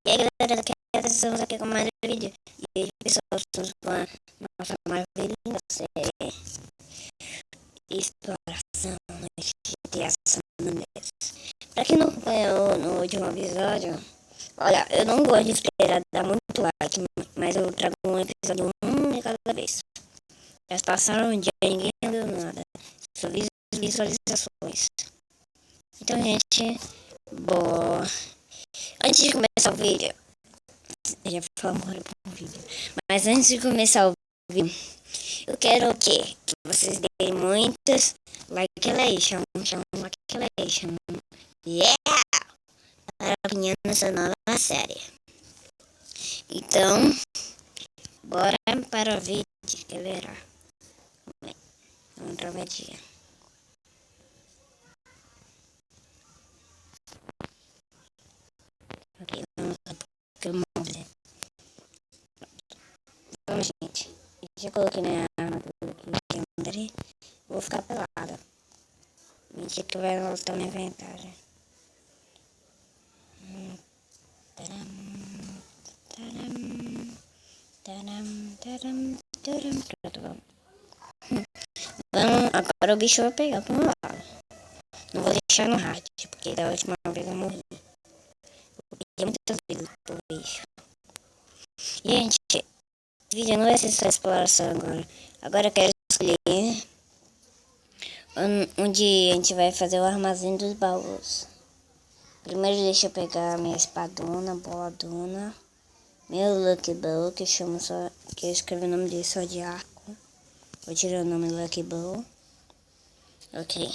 E aí galera, estamos aqui com mais um vídeo. E aí pessoal, estamos com a nossa maravilhosa série Exploração no GTA San Andreas. Pra quem não acompanhou no último episódio, olha, eu não gosto de esperar dar muito like, mas eu trago um episódio um de cada vez. Já passaram um dia e ninguém deu nada, só visualizações. Então gente, boa. Antes de começar o vídeo, já falamos pro vídeo. Mas antes de começar o vídeo, eu quero o quê? Que vocês deem muitas like-elation, like-elation. Yeah! Para opinião nessa nova série. Então, bora para o vídeo, galera. Vamos travadinha. Ok, vamos lá. Vamos, gente. Já coloquei na armadura aqui, André. Vou ficar pelada. Mentira que vai voltar minha vantagem. Vamos, agora o bicho vai pegar pro meu lado. Não vou deixar no hard, porque da última vez eu morri. Eu perdi muitas vezes pro bicho. Gente, esse vídeo não vai ser só exploração agora. Agora eu quero escolher onde a gente vai fazer o armazém dos baús. Primeiro deixa eu pegar minha espadona, boladona. Meu Lucky Bow, que eu chamo só, que eu escrevi o nome dele só de arco. Vou tirar o nome Lucky Bow. Ok.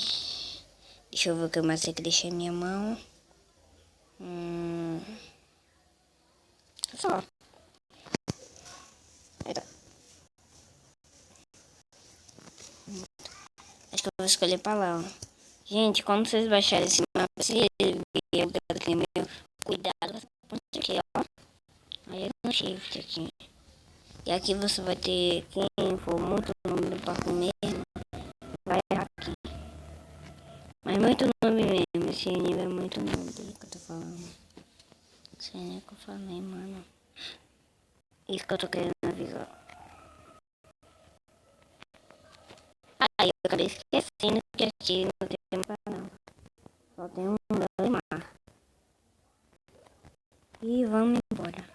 Deixa eu ver o que mais tem que deixar em minha mão. Só. Aí tá. Acho que eu vou escolher pra lá, ó. Gente, quando vocês baixarem esse mapa, se vier o meu, cuidado com isso aqui, ó. Aí no shift aqui. E aqui você vai ter, quem for muito número pra comer, vai aqui. Mas muito nome mesmo, esse nível é muito nome que eu tô falando. Não sei nem o que eu falei, mano. Isso que eu tô querendo avisar. Aí eu acabei esquecendo que aqui não tem mapa não. Só tem um mar. E vamos embora.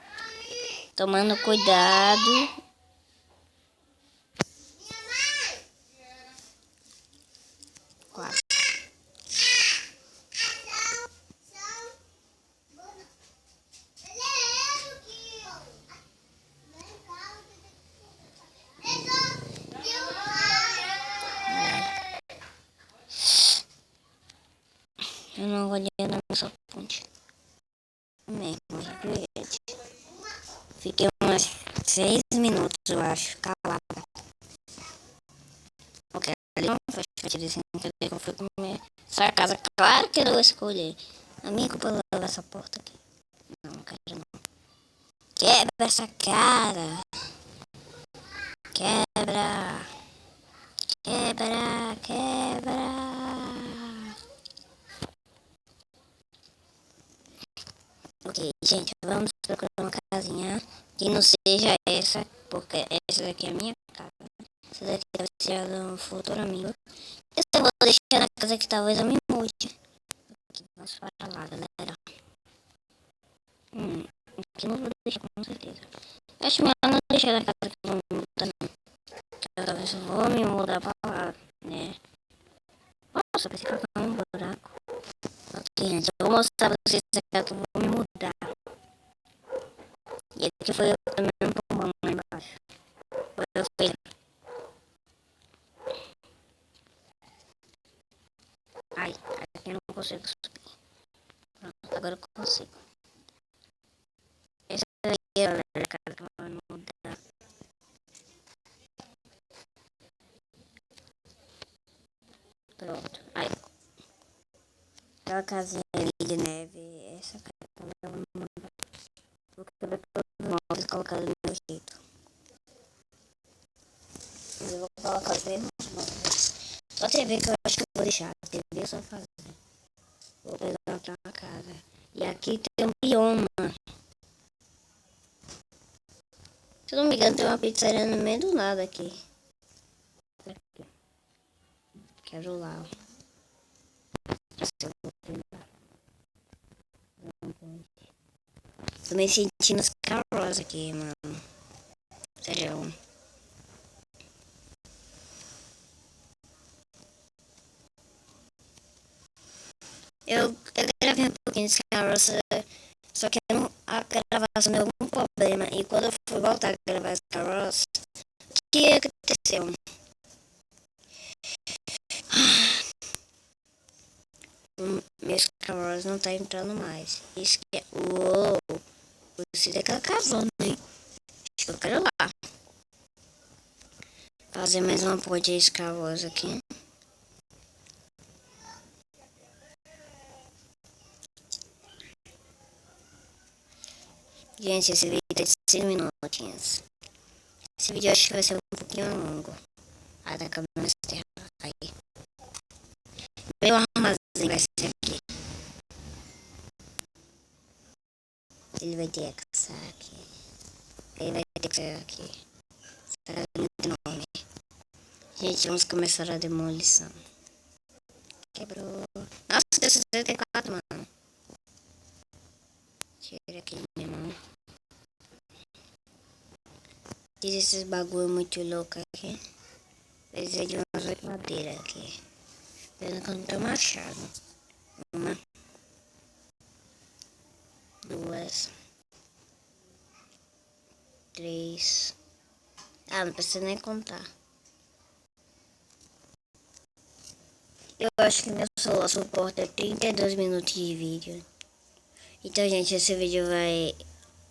Tomando cuidado. Quase. Eu não vou andar nessa ponte. Fiquei umas 6 minutos, eu acho, calada. Ok, ali não foi dizendo que eu fui comer essa casa. Claro que eu vou escolher. Amigo, pra levar essa porta aqui. Não, não quero não. Quebra essa cara. Quebra. Quebra, quebra. Ok, gente, vamos procurar uma casinha que não seja essa, porque essa daqui é a minha casa. Essa daqui deve ser do futuro amigo. Essa eu vou deixar na casa que talvez eu me mude. Aqui, vamos para lá, galera. Aqui não vou deixar com certeza. Eu acho melhor não deixar na casa que eu vou me mudar, não. Talvez eu vou me mudar pra lá, né? Nossa, pensei que eu tava um buraco. Ok, gente, eu vou mostrar pra vocês a casa que eu vou me mudar. E aqui foi eu também um pulmão lá embaixo. Foi eu feio. Ai, aqui eu não consigo subir. Pronto, agora eu consigo. Essa aí é a casa que eu vou me mudar. Pronto, aí. Aquela casinha ali de neve, essa casa que eu vou me mudar. Vou quebrar todos os móveis e colocar do meu jeito. Mas eu vou colocar os mesmos móveis. Só TV que eu acho que eu vou deixar. A TV só fazer. Vou pegar outra casa. E aqui tem um bioma. não me engano, tem uma pizzaria no meio do nada aqui. Quero lá. Tô me sentindo os caros aqui, mano. Sério. Eu gravei um pouquinho de caroço, só que a gravação deu algum problema. E quando eu fui voltar a gravar esse caroço, o que aconteceu? Meus caroços não tá entrando mais. Isso que é. Uou! Você daquela casona, hein? Acho que eu quero lá. Fazer mais uma ponte escavosa aqui. Gente, esse vídeo é de 5 minutinhos. Esse vídeo eu acho que vai ser um pouquinho longo. Ah, tá acabando essa terra aí. Meu armazém vai ser aqui. Ele vai ter que sair aqui. Ele vai ter que sair aqui. Essa casa é muito enorme. Gente, vamos começar a demolição. Quebrou. Nossa, deu 64, mano. Tira aqui, minha mão. Fiz esses bagulho muito louco aqui. Precisei de umas 8 madeiras aqui. Pena que eu não tenho machado. Uma. Duas. Três. Ah, não precisa nem contar. Eu acho que meu celular suporta 32 minutos de vídeo. Então, gente, esse vídeo vai...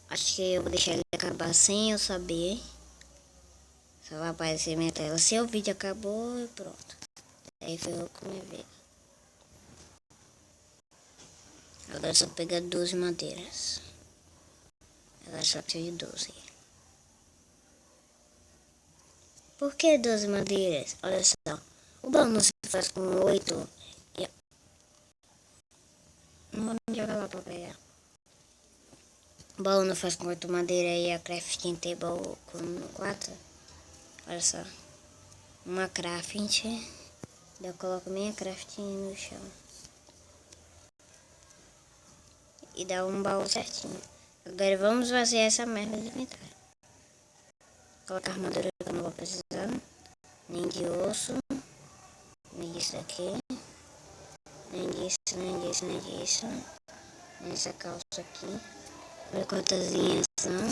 Acho que eu vou deixar ele acabar sem eu saber. Só vai aparecer minha tela. Se o vídeo acabou, e pronto. Aí ferrou com minha vida. Agora só pegar 12 madeiras. Agora só preciso de 12. Por que 12 madeiras? Olha só. O baú não se faz com 8. Não vou nem jogar lá pra pegar. O baú não faz com 8 madeiras e a crafting table com 4. Olha só. Uma crafting. Eu coloco minha crafting no chão. E dá um baú certinho. Agora vamos fazer essa merda de inventário. Colocar armadura que eu não vou precisar. Nem de osso. Nem disso aqui. Nem disso, nem disso, nem disso. Nessa calça aqui. Recortazinhas não.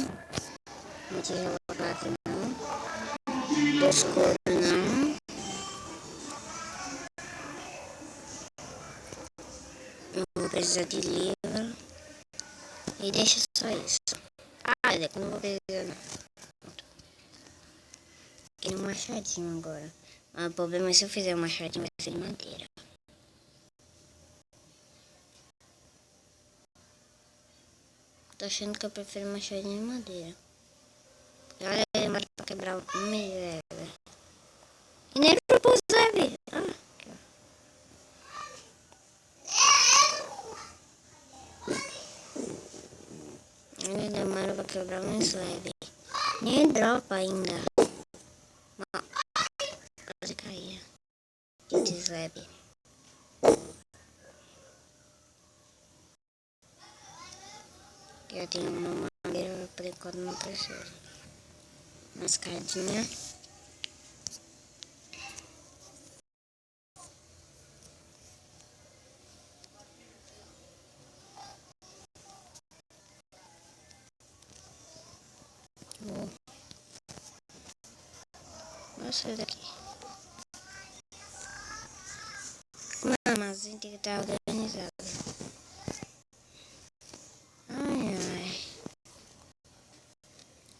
Não tijolo aqui não. Dos couro não. Não vou precisar de livro. E deixa só isso. Ah, é que eu não vou precisar não. Quero um machadinho agora. Mas o problema é se eu fizer um machadinho vai ser de madeira. Tô achando que eu prefiro machadinho de madeira. Olha, demora pra quebrar um miséria. E nem propus leve. Ele demora pra quebrar um slab. Nem dropa ainda. Não, quase caía. De slab. Já tenho uma madeira, por enquanto não preciso. Uma escadinha. Vou sair daqui. Não, mas tem que estar organizado. Ai, ai.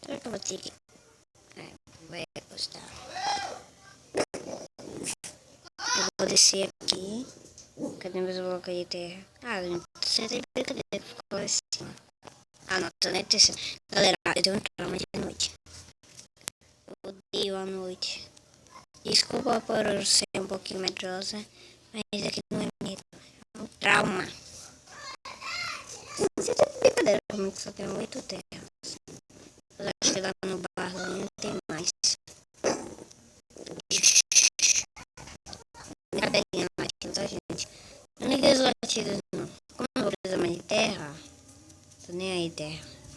Será que eu vou ter que... vai custar. Eu vou descer aqui. Cadê meus blocos de terra? Ah, você tem brincadeira que ficou assim. Ah, não, tô nem descendo. Galera, eu tenho um trauma de noite. Eu odeio a noite. Desculpa por ser um pouquinho medrosa, mas aqui não é medo. É um trauma. Você tá de brincadeira comigo que só tem 8 terras. Eu acho que lá no bar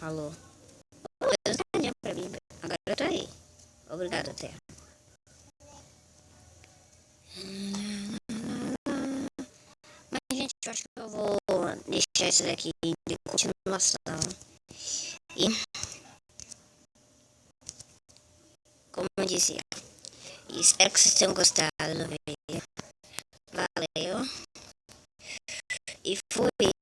Alô? Deus dá pra mim. Agora eu tô aí. Obrigado, Terra. Mas, gente, eu acho que eu vou deixar isso daqui de continuação. E, como eu disse, espero que vocês tenham gostado do vídeo. Valeu. E fui.